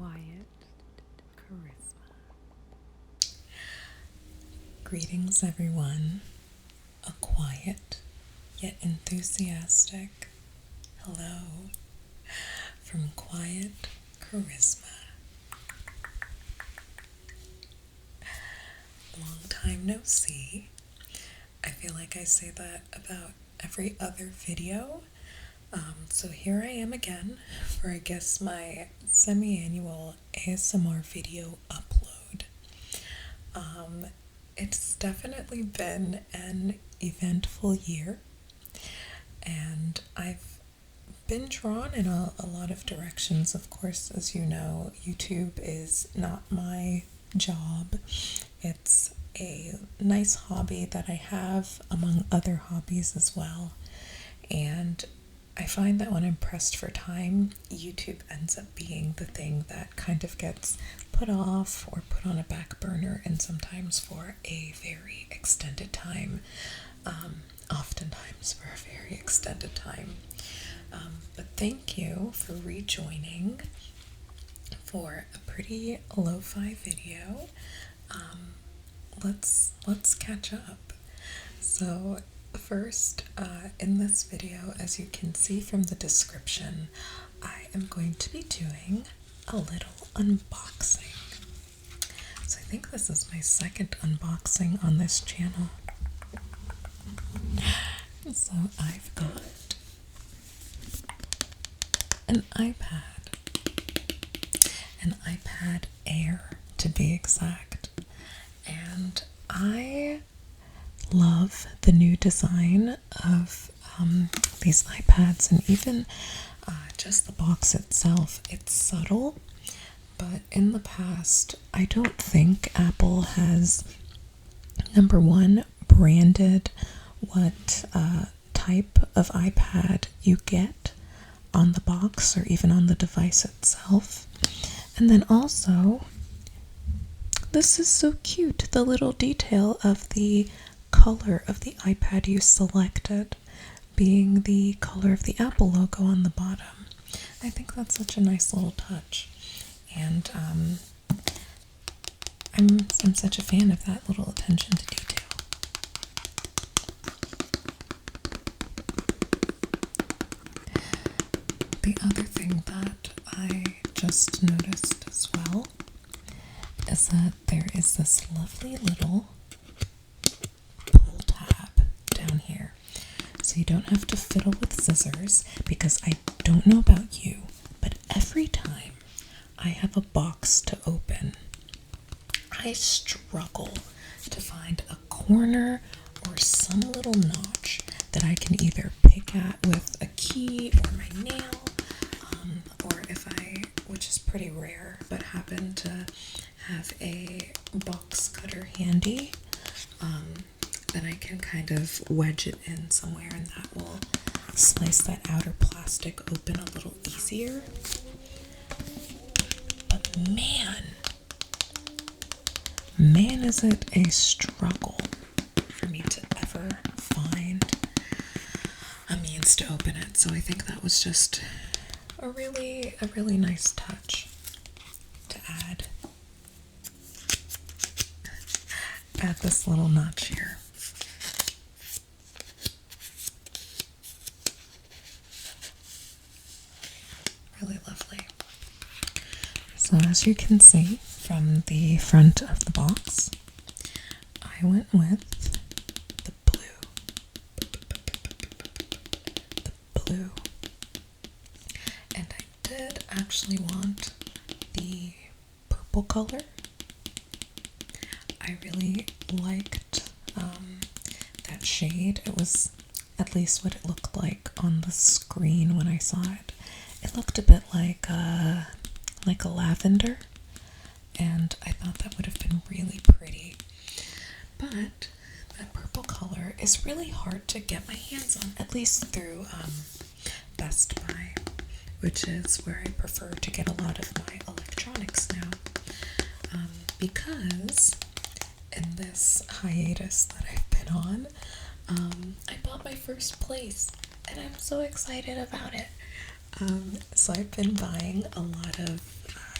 quiet charisma. Greetings, everyone. A quiet yet enthusiastic hello from Quiet Charisma. Long time no see. I feel like I say that about every other video. So here I am again for, I guess, my semi-annual ASMR video upload. It's definitely been an eventful year, and I've been drawn in a lot of directions. Of course, as you know, YouTube is not my job. It's a nice hobby that I have among other hobbies as well. And I find that when I'm pressed for time, YouTube ends up being the thing that kind of gets put off or put on a back burner, and sometimes for a very extended time. Oftentimes for a very extended time. But thank you for rejoining for a pretty lo-fi video. Let's catch up. So first, in this video, as you can see from the description, I am going to be doing a little unboxing. So I think this is my second unboxing on this channel. So I've got an iPad Air to be exact, and I love the new design of these iPads, and even just the box itself. It's subtle, but in the past, I don't think Apple has, number one, branded what type of iPad you get on the box or even on the device itself. And then also, this is so cute, the little detail of the color of the iPad you selected being the color of the Apple logo on the bottom. I think that's such a nice little touch, and I'm such a fan of that little attention to detail. The other thing that I just noticed as well is that there is this lovely little pull tab down here. So you don't have to fiddle with scissors, because I don't know about you, but every time I have a box to open, I struggle to find a corner or some little notch that I can either pick at with a key or my nail, or if I, which is pretty rare, but happen to have a box cutter handy, then I can kind of wedge it in somewhere, and that will slice that outer plastic open a little easier. But man, is it a struggle for me to ever find a means to open it. So I think that was just a really nice touch to add this little notch here. Really lovely. So as you can see from the front of the box, I went with the blue. And I did actually want the purple color. I really liked that shade. It was at least what it looked like on the screen when I saw it. It looked a bit like a lavender, and I thought that would have been really pretty. But that purple color is really hard to get my hands on, at least through Best Buy, which is where I prefer to get a lot of my electronics now, because in this hiatus that I've been on, I bought my first place, and I'm so excited about it. So I've been buying a lot of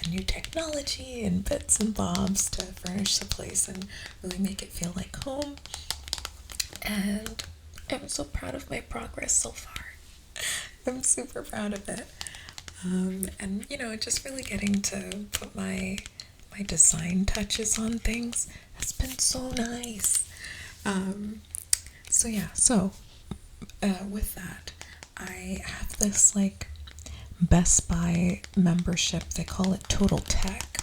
new technology and bits and bobs to furnish the place and really make it feel like home. And I'm so proud of my progress so far. I'm super proud of it. And just really getting to put my design touches on things has been so nice. With that, I have this like Best Buy membership. They call it Total Tech.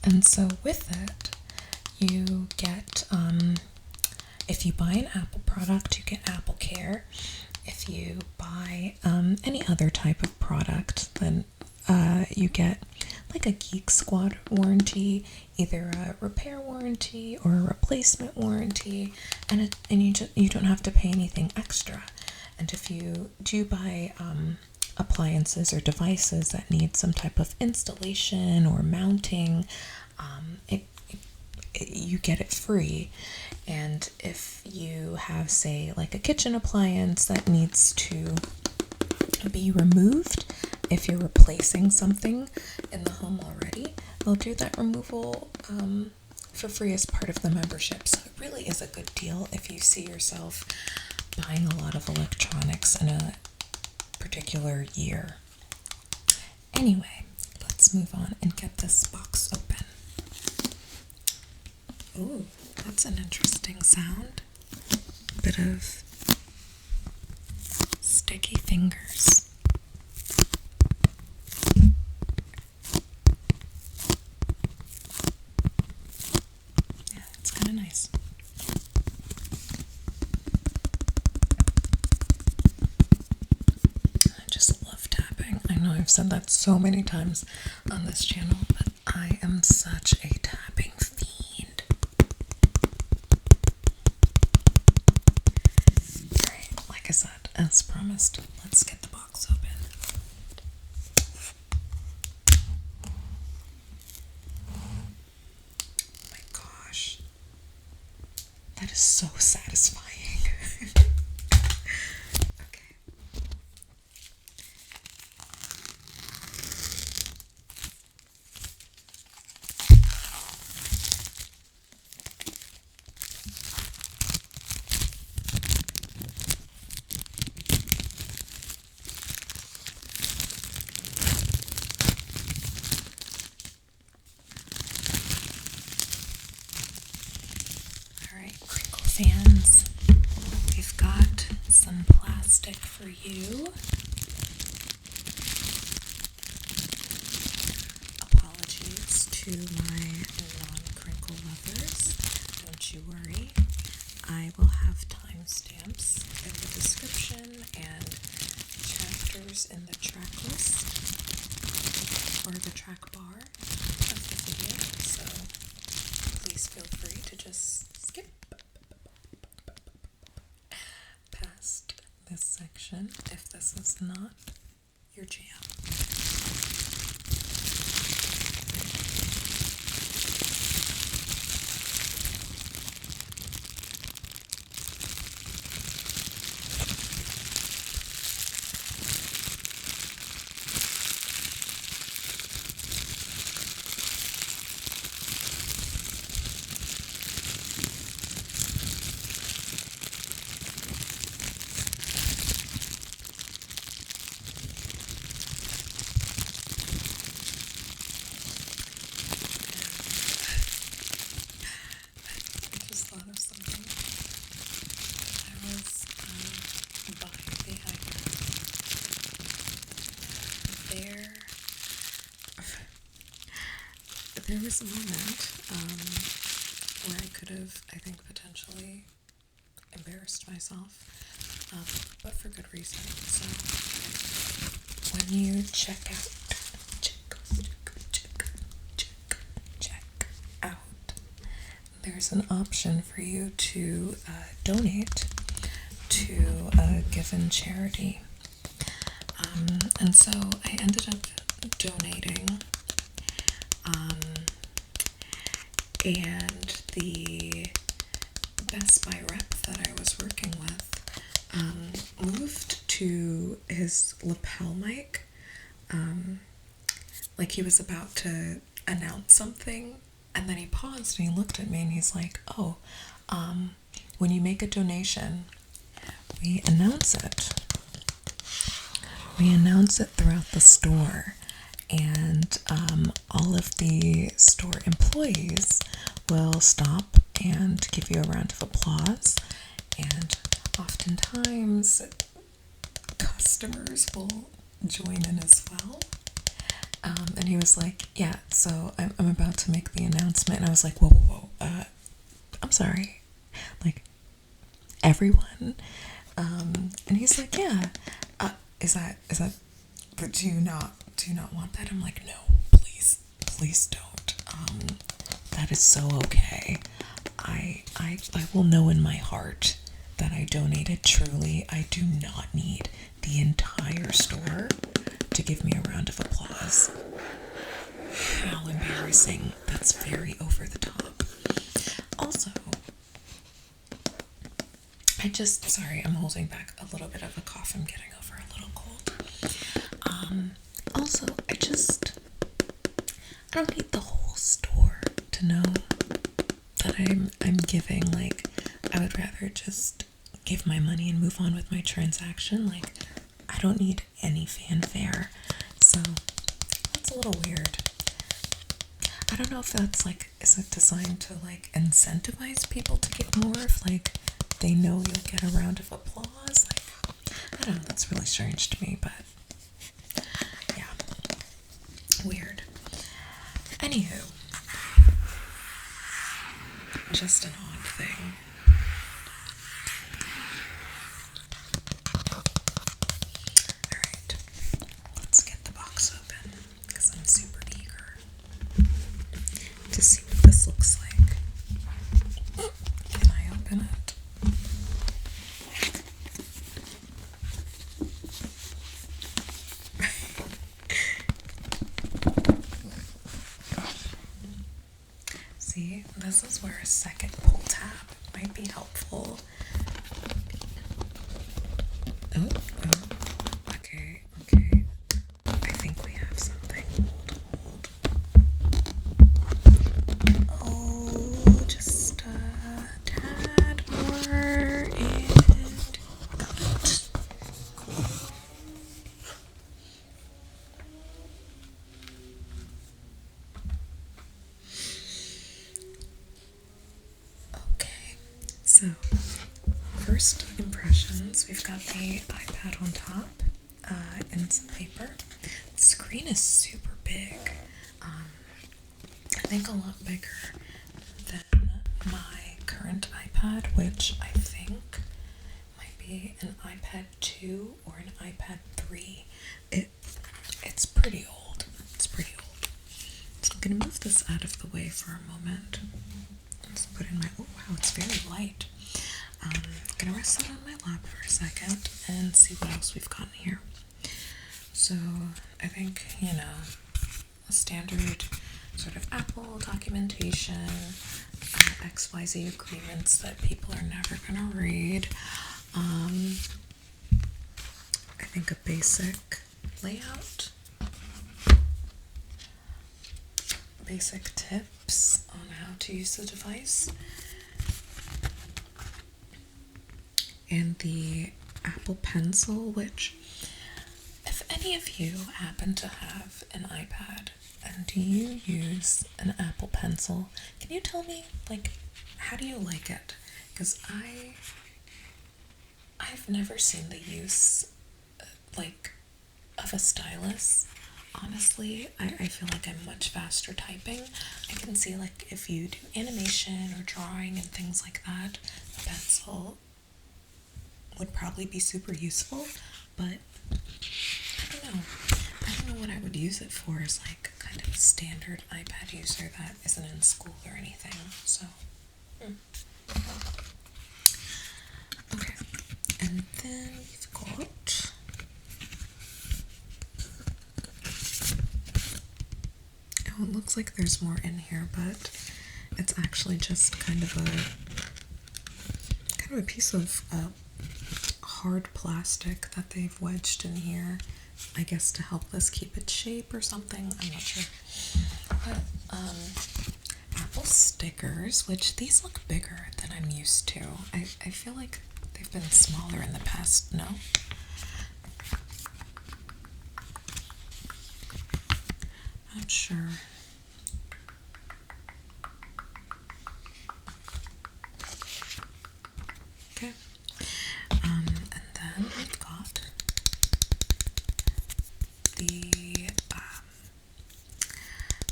And so with it, you get, if you buy an Apple product, you get Apple Care. If you buy any other type of product, then you get like a Geek Squad warranty, either a repair warranty or a replacement warranty, and you don't have to pay anything extra. And if you do buy appliances or devices that need some type of installation or mounting, you get it free. And if you have, say, like a kitchen appliance that needs to be removed, if you're replacing something in the home already, they'll do that removal for free as part of the membership. So it really is a good deal if you see yourself buying a lot of electronics in a particular year. Anyway, let's move on and get this box open. Ooh, that's an interesting sound. Bit of sticky fingers. Yeah, it's kind of nice. I just love tapping. I know I've said that so many times on this channel, but I am such a tapping fiend. Alright, like I said, as promised, let's get the box open. Oh my gosh. That is so satisfying. Okay. Alright, Crinkle fans, we've got some plastic for you. Apologies to my non-crinkle lovers. Don't you worry. I will have timestamps in the description and chapters in the track list or the track bar of the video, so please feel free to just skip past this section if this is not your jam. There was a moment where I could have, I think, potentially embarrassed myself, but for good reason. So when you check out, there's an option for you to donate to a given charity. And so I ended up donating. And the Best Buy rep that I was working with moved to his lapel mic like he was about to announce something, and then he paused and he looked at me and he's like, "Oh, when you make a donation, we announce it. We announce it throughout the store, and all of the store employees will stop and give you a round of applause, and oftentimes customers will join in as well." And he was like, "Yeah, so I'm about to make the announcement." And I was like, "Whoa, whoa, whoa, I'm sorry, like, everyone?" And he's like, "Yeah, is that, but do you not want that?" I'm like, "No, please don't. That is so okay. I will know in my heart that I donated. Truly, I do not need the entire store to give me a round of applause." How embarrassing. That's very over the top. Also, sorry, I'm holding back a little bit of a cough. I'm getting over a little cold. Also, I don't need the whole store to know that I'm giving. Like, I would rather just give my money and move on with my transaction. Like, I don't need any fanfare. So that's a little weird. I don't know if that's like, is it designed to like incentivize people to give more if like they know you'll get a round of applause? Like, I don't know, that's really strange to me, but yeah, weird. Anywho, just an odd thing. Alright, let's get the box open because I'm super eager to see what this looks like. Can I open it? See, this is where a second pull tab might be helpful. Oh, okay. I think we have something. Hold. Oh, just a tad more and got it. Okay, so first impressions, we've got the iPad on top and some paper. The screen is super big. I think a lot bigger than my current iPad, which I think might be an iPad 2 or an iPad 3. It's pretty old. It's pretty old. So I'm gonna move this out of the way for a moment. Just put in my, oh wow, it's very light. I'm gonna rest it on my lap for a second and see what else we've got in here. So I think, a standard sort of Apple documentation, XYZ agreements that people are never gonna read. I think a basic layout, basic tips on how to use the device, and the Apple Pencil, which, if any of you happen to have an iPad and do you use an Apple Pencil, can you tell me, like, how do you like it? Because I've never seen the use, like, of a stylus. Honestly, I feel like I'm much faster typing. I can see, like, if you do animation or drawing and things like that, the pencil would probably be super useful, but I don't know. I don't know what I would use it for as like kind of a standard iPad user that isn't in school or anything. So, okay. And then we've got it looks like there's more in here, but it's actually just kind of a piece of hard plastic that they've wedged in here I guess to help this keep its shape or something. I'm not sure. But Apple stickers, which these look bigger than I'm used to. I feel like they've been smaller in the past, no? Not sure. Okay. And then we've got the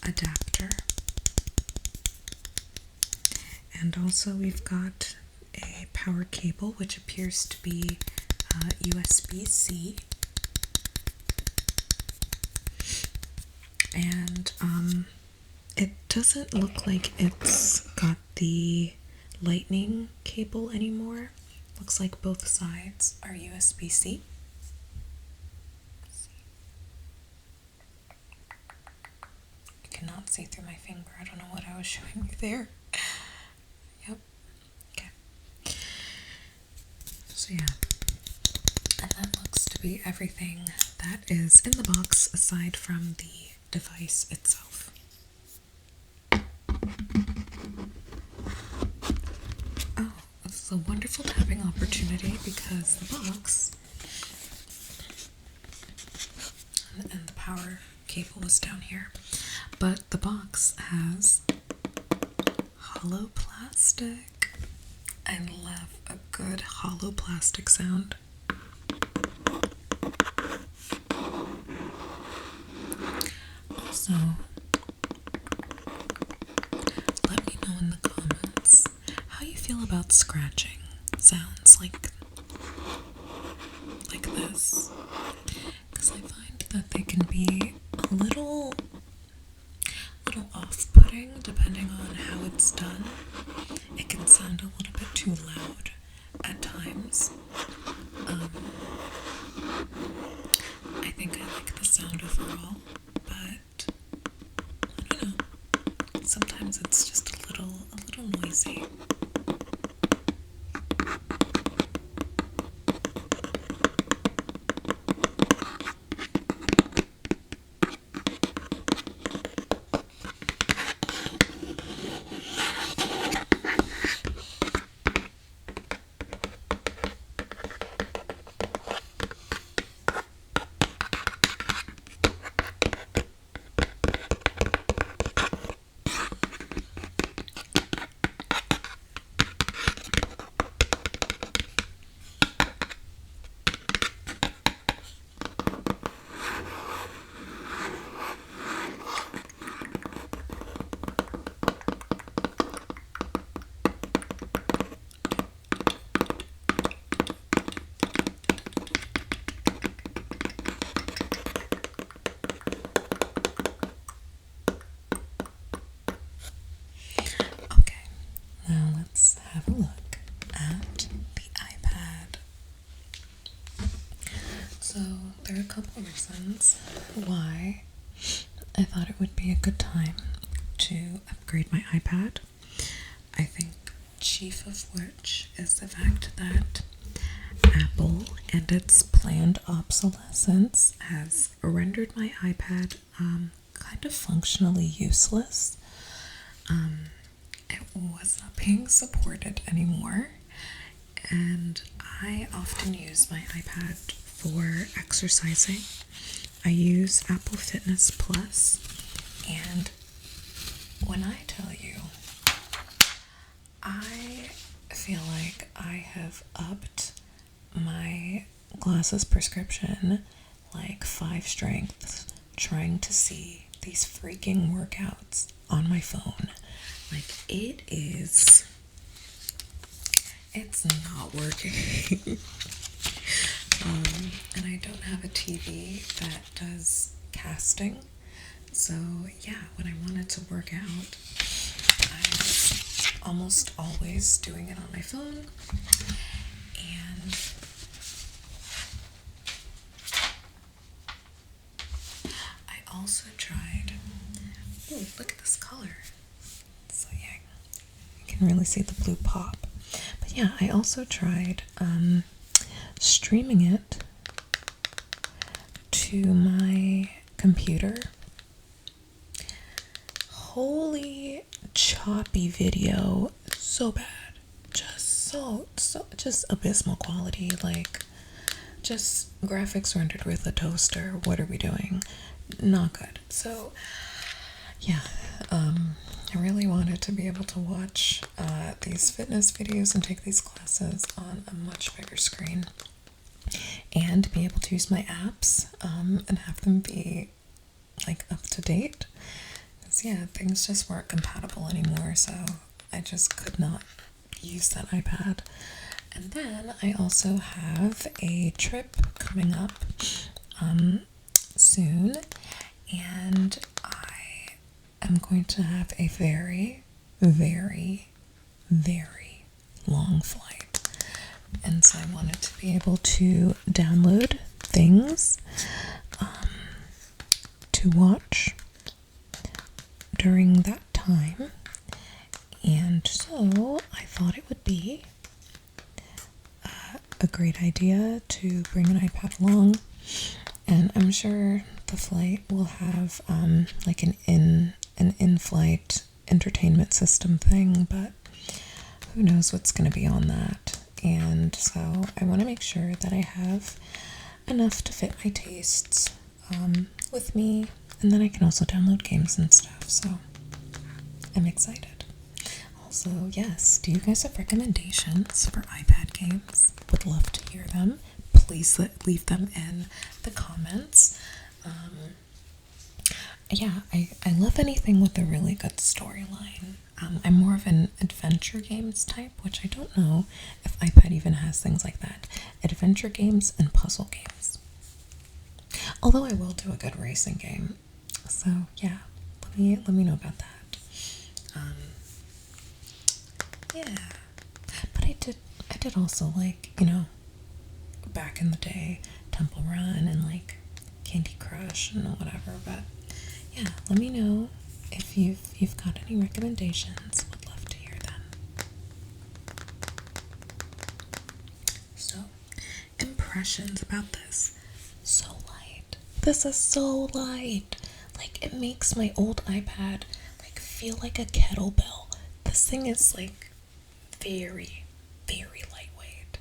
adapter. And also we've got a power cable, which appears to be USB-C. And it doesn't look like it's got the lightning cable anymore. Looks like both sides are USB-C. You cannot see through my finger. I don't know what I was showing you there. Yep. Okay. So yeah. And that looks to be everything that is in the box aside from the device itself. Oh, this is a wonderful tapping opportunity because the box and the power cable is down here, but the box has hollow plastic. I love a good hollow plastic sound. So, let me know in the comments how you feel about scratching sounds like this, because I find that they can be a little off-putting depending on how it's done. It can sound a little bit too loud at times. I think I like the sound overall, but I don't know. Sometimes it's just a little noisy. Now let's have a look at the iPad. So there are a couple of reasons why I thought it would be a good time to upgrade my iPad. I think chief of which is the fact that Apple and its planned obsolescence has rendered my iPad kind of functionally useless. It was not being supported anymore, and I often use my iPad for exercising. I use Apple Fitness Plus, and when I tell you, I feel like I have upped my glasses prescription like 5 strengths trying to see these freaking workouts on my phone. Like, it's not working. And I don't have a TV that does casting. So yeah, when I wanted to work out, I was almost always doing it on my phone. And I also tried, oh, look at this color. So yeah, you can really see the blue pop. But yeah, I also tried streaming it to my computer. Holy choppy video, so bad. Just abysmal quality. Like, just graphics rendered with a toaster. What are we doing? Not good. So, yeah, I really wanted to be able to watch these fitness videos and take these classes on a much bigger screen and be able to use my apps and have them be like up to date. Because, yeah, things just weren't compatible anymore, so I just could not use that iPad. And then I also have a trip coming up soon, and I am going to have a very, very, very long flight. And so I wanted to be able to download things to watch during that time. And so I thought it would be a great idea to bring an iPad along, and I'm sure the flight will have like an in-flight entertainment system thing, but who knows what's going to be on that. And so I want to make sure that I have enough to fit my tastes with me, and then I can also download games and stuff, so I'm excited. Also, yes, do you guys have recommendations for iPad games? Would love to hear them. Please leave them in the comments. Yeah, I love anything with a really good storyline. I'm more of an adventure games type, which I don't know if iPad even has things like that. Adventure games and puzzle games. Although I will do a good racing game. So yeah, let me know about that. Yeah, but I did also like, back in the day, Temple Run and like Candy Crush and whatever. But yeah, let me know if you've got any recommendations. Would love to hear them. So, impressions about this. So light. This is so light. Like, it makes my old iPad like feel like a kettlebell. This thing is like very, very lightweight.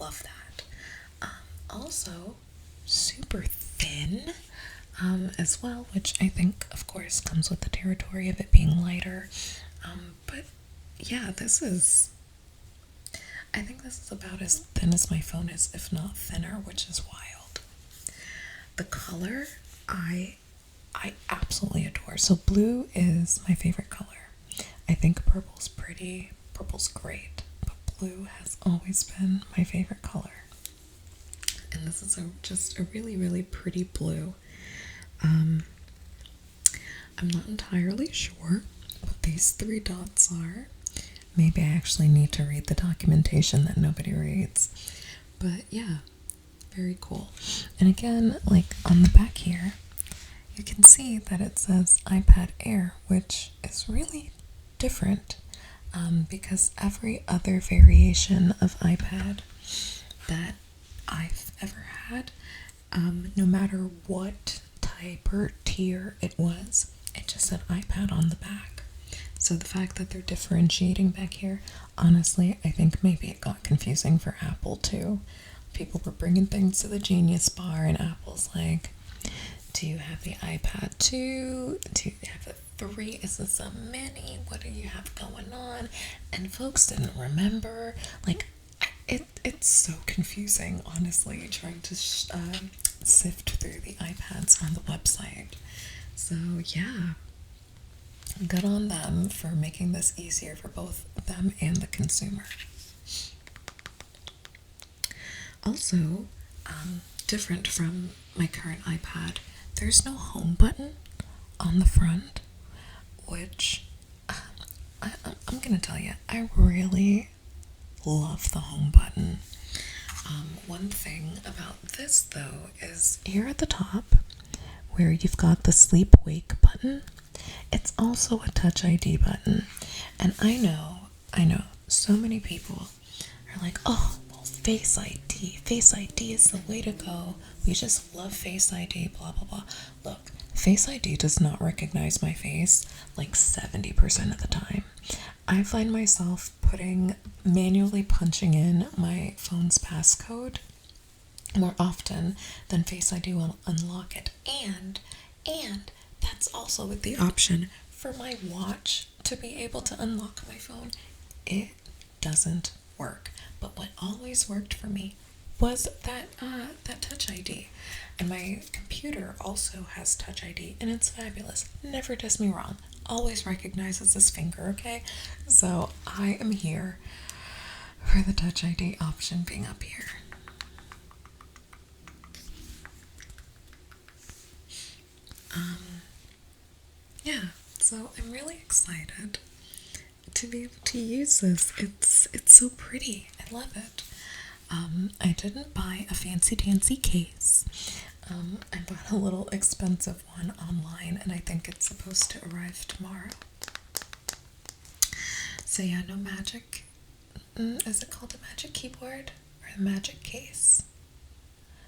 Love that. Also, super thin as well, which I think, of course, comes with the territory of it being lighter. But yeah, I think this is about as thin as my phone is, if not thinner, which is wild. The color, I absolutely adore. So blue is my favorite color. I think purple's pretty. Purple's great, but blue has always been my favorite color. And this is just a really, really pretty blue. I'm not entirely sure what these 3 dots are. Maybe I actually need to read the documentation that nobody reads. But yeah, very cool. And again, like on the back here, you can see that it says iPad Air, which is really different. Because every other variation of iPad that I've ever had, no matter what type or tier it was, it just said iPad on the back. So the fact that they're differentiating back here, honestly, I think maybe it got confusing for Apple too. People were bringing things to the Genius Bar, and Apple's like, do you have the iPad 2? Do you have the 3? Is this a mini? What do you have going on? And folks didn't remember. Like, it's so confusing, honestly, trying to sift through the iPads on the website. So yeah, good on them for making this easier for both them and the consumer. Also, different from my current iPad, there's no home button on the front, which I'm gonna tell you, I really love the home button. One thing about this though is here at the top, where you've got the sleep wake button, it's also a Touch ID button. And I know, so many people are like, oh, well, Face ID ID. Face ID is the way to go. We just love Face ID, blah, blah, blah. Look, Face ID does not recognize my face like 70% of the time. I find myself manually punching in my phone's passcode more often than Face ID will unlock it. And that's also with the option for my watch to be able to unlock my phone. It doesn't work. But what always worked for me was that Touch ID. And my computer also has Touch ID, and it's fabulous. Never does me wrong. Always recognizes this finger, okay? So I am here for the Touch ID option being up here. Yeah, so I'm really excited to be able to use this. It's so pretty. I love it. I didn't buy a fancy dancy case. I bought a little expensive one online, and I think it's supposed to arrive tomorrow. So yeah, no magic. Is it called a magic keyboard or a magic case?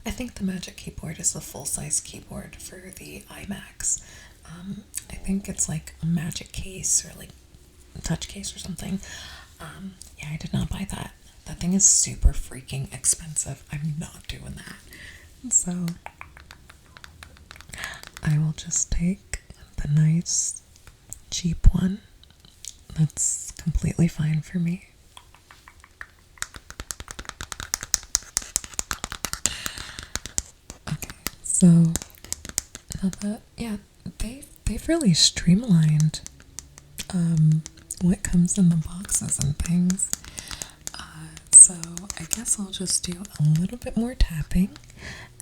I think the magic keyboard is the full-size keyboard for the iMacs. I think it's like a magic case or like a touch case or something. Yeah, I did not buy that. That thing is super freaking expensive. I'm not doing that. So I will just take the nice cheap one. That's completely fine for me. Okay, so now that, yeah, they've really streamlined what comes in the boxes and things. So I guess I'll just do a little bit more tapping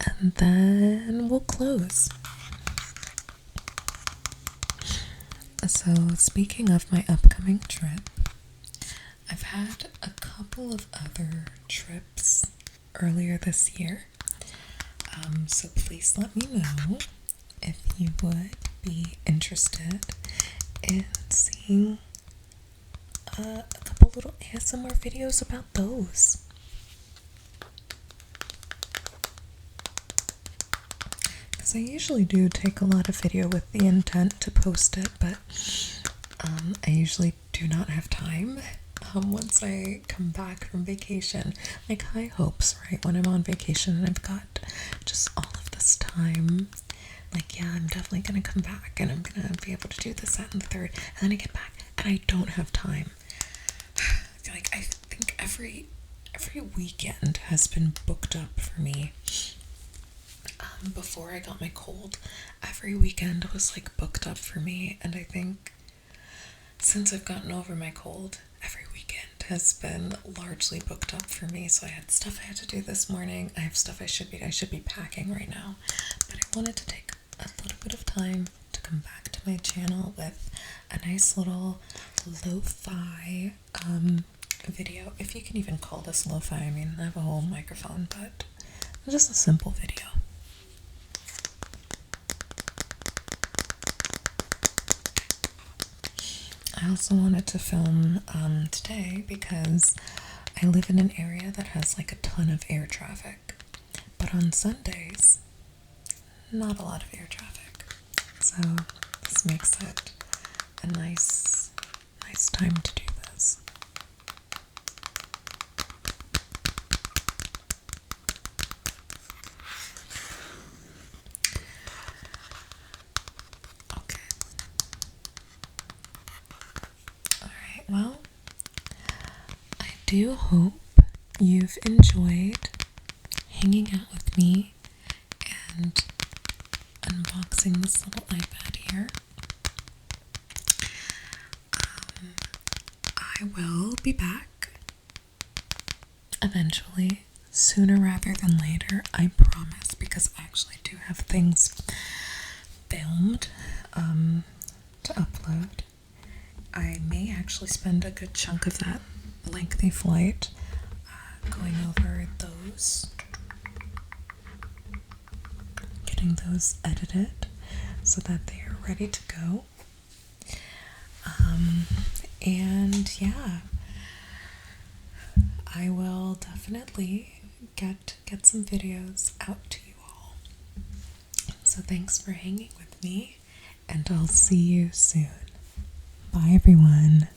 and then we'll close. So speaking of my upcoming trip, I've had a couple of other trips earlier this year. So please let me know if you would be interested in seeing a couple little ASMR videos about those. Because I usually do take a lot of video with the intent to post it, but I usually do not have time once I come back from vacation. Like high hopes, right? When I'm on vacation and I've got just all of this time. Like, yeah, I'm definitely gonna come back and I'm gonna be able to do this, that, and the third. And then I get back and I don't have time. Like, I think every weekend has been booked up for me. Before I got my cold, every weekend was like booked up for me, and I think since I've gotten over my cold, every weekend has been largely booked up for me. So I had stuff I had to do this morning. I have stuff I should be packing right now, but I wanted to take a little bit of time to come back to my channel with a nice little lo-fi video, if you can even call this lo-fi. I mean, I have a whole microphone, but just a simple video. I also wanted to film today because I live in an area that has like a ton of air traffic, but on Sundays, not a lot of air traffic. So this makes it a nice time to do this. Okay. Alright, well, I do hope you've enjoyed hanging out with me and unboxing this little iPad here. I will be back eventually, sooner rather than later, I promise, because I actually do have things filmed to upload. I may actually spend a good chunk of that lengthy flight going over those, getting those edited so that they are ready to go. And yeah, I will definitely get some videos out to you all. So thanks for hanging with me, and I'll see you soon. Bye everyone.